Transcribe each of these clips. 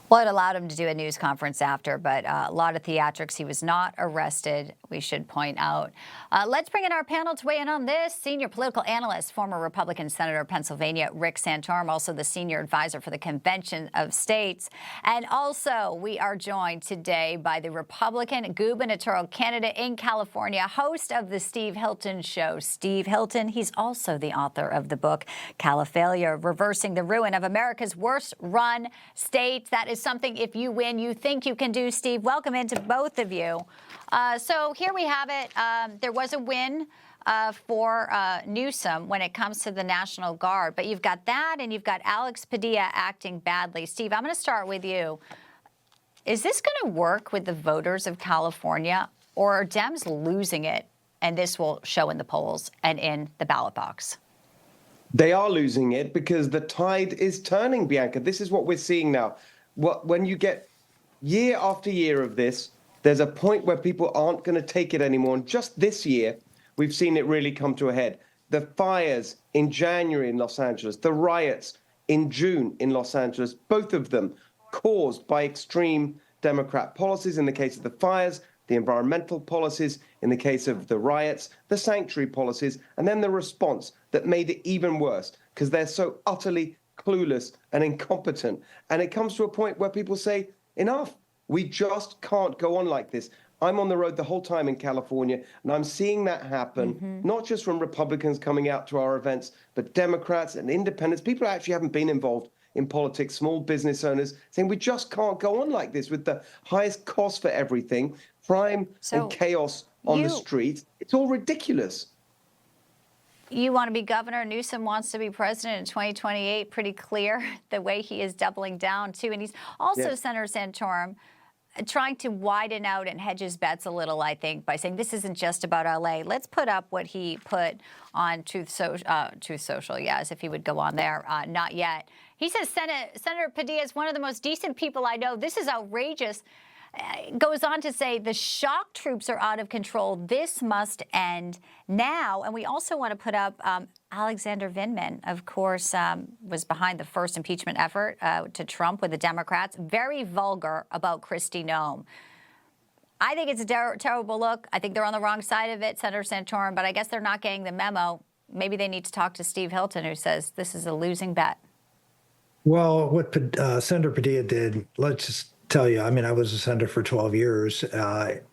Well, it allowed him to do a news conference after, but a lot of theatrics. He was not arrested, we should point out. Let's bring in our panel to weigh in on this. Senior political analyst, former Republican Senator of Pennsylvania, Rick Santorum, also the senior advisor for the Convention of States. And also, we are joined today by the Republican gubernatorial candidate in California, host of the Steve Hilton Show, Steve Hilton. He's also the author of the book, Califailure, Reversing the Ruin of America's Worst Run State. That is something, if you win, you think you can do. Steve, welcome into both of you. So here we have it. There was a win for Newsom when it comes to the National Guard, but you've got that and you've got Alex Padilla acting badly. Steve, I'm going to start with you. Is this going to work with the voters of California, or are Dems losing it, and this will show in the polls and in the ballot box? They are losing it because the tide is turning, Bianca. This is what we're seeing now. When you get year after year of this, there's a point where people aren't going to take it anymore. And just this year, we've seen it really come to a head. The fires in January in Los Angeles, the riots in June in Los Angeles, both of them caused by extreme Democrat policies in the case of the fires, the environmental policies in the case of the riots, the sanctuary policies, and then the response that made it even worse because they're so utterly clueless and incompetent. And it comes to a point where people say, enough, we just can't go on like this. I'm on the road the whole time in California, and I'm seeing that happen, not just from Republicans coming out to our events, but Democrats and independents, people who actually haven't been involved in politics, small business owners, saying we just can't go on like this with the highest cost for everything, crime and chaos on the streets. It's all ridiculous. You want to be governor. Newsom wants to be president in 2028. Pretty clear the way he is doubling down, too. And he's also, Senator Santorum, trying to widen out and hedge his bets a little, I think, by saying this isn't just about L.A. Let's put up what he put on Truth Social, as if he would go on there. Not yet. He says Senator Padilla is one of the most decent people I know. This is outrageous. Goes on to say the shock troops are out of control. This must end now. And we also want to put up Alexander Vindman, of course, was behind the first impeachment effort to Trump with the Democrats. Very vulgar about Kristi Noem. I think it's a terrible look. I think they're on the wrong side of it, Senator Santorum, but I guess they're not getting the memo. Maybe they need to talk to Steve Hilton, who says this is a losing bet. Well, what Senator Padilla did, let's just tell you, I mean, I was a senator for 12 years. That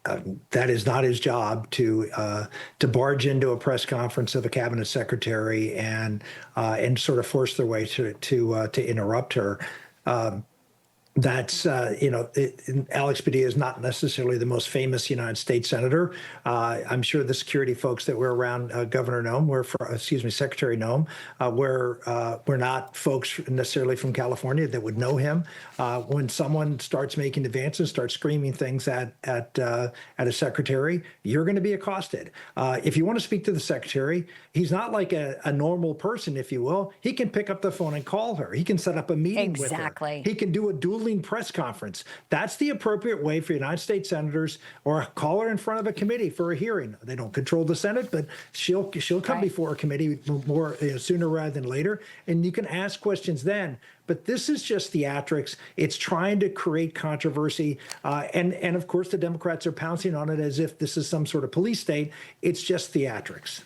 is not his job to barge into a press conference of a cabinet secretary and sort of force their way to interrupt her. That's, Alex Padilla is not necessarily the most famous United States senator. I'm sure the security folks that were around Governor Noem Secretary Noem, were not folks necessarily from California that would know him. When someone starts making advances, starts screaming things at a secretary, you're going to be accosted. If you want to speak to the secretary, he's not like a normal person, if you will. He can pick up the phone and call her. He can set up a meeting with her. He can do a dueling press conference. That's the appropriate way for United States senators, or call her in front of a committee for a hearing. They don't control the Senate, but she'll come before a committee more sooner rather than later, and you can ask questions then. But this is just theatrics. It's trying to create controversy, and of course the Democrats are pouncing on it as if this is some sort of police state. It's just theatrics.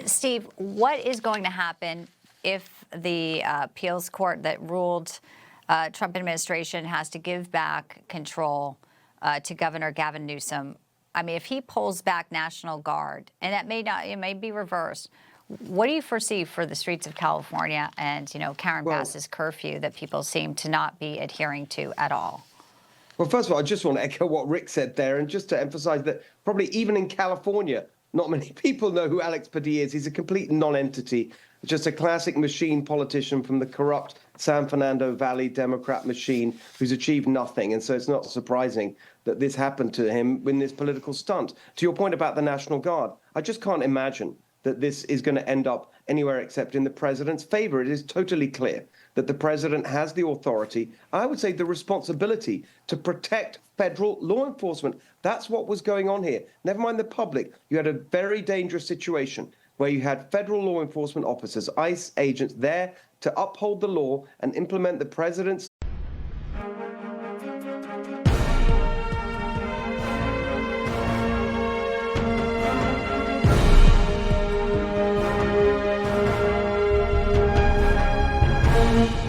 Steve, what is going to happen if the appeals court that ruled Trump administration has to give back control to Governor Gavin Newsom? I mean, if he pulls back National Guard, and that it may be reversed, what do you foresee for the streets of California and, Karen Bass's curfew that people seem to not be adhering to at all? Well, first of all, I just want to echo what Rick said there, and just to emphasize that probably even in California, not many people know who Alex Padilla is. He's a complete non-entity, just a classic machine politician from the corrupt San Fernando Valley Democrat machine who's achieved nothing. And so it's not surprising that this happened to him in this political stunt. To your point about the National Guard, I just can't imagine that this is going to end up anywhere except in the president's favor. It is totally clear that the president has the authority, I would say the responsibility, to protect federal law enforcement. That's what was going on here. Never mind the public. You had a very dangerous situation where you had federal law enforcement officers, ICE agents, there to uphold the law and implement the president's Newsline.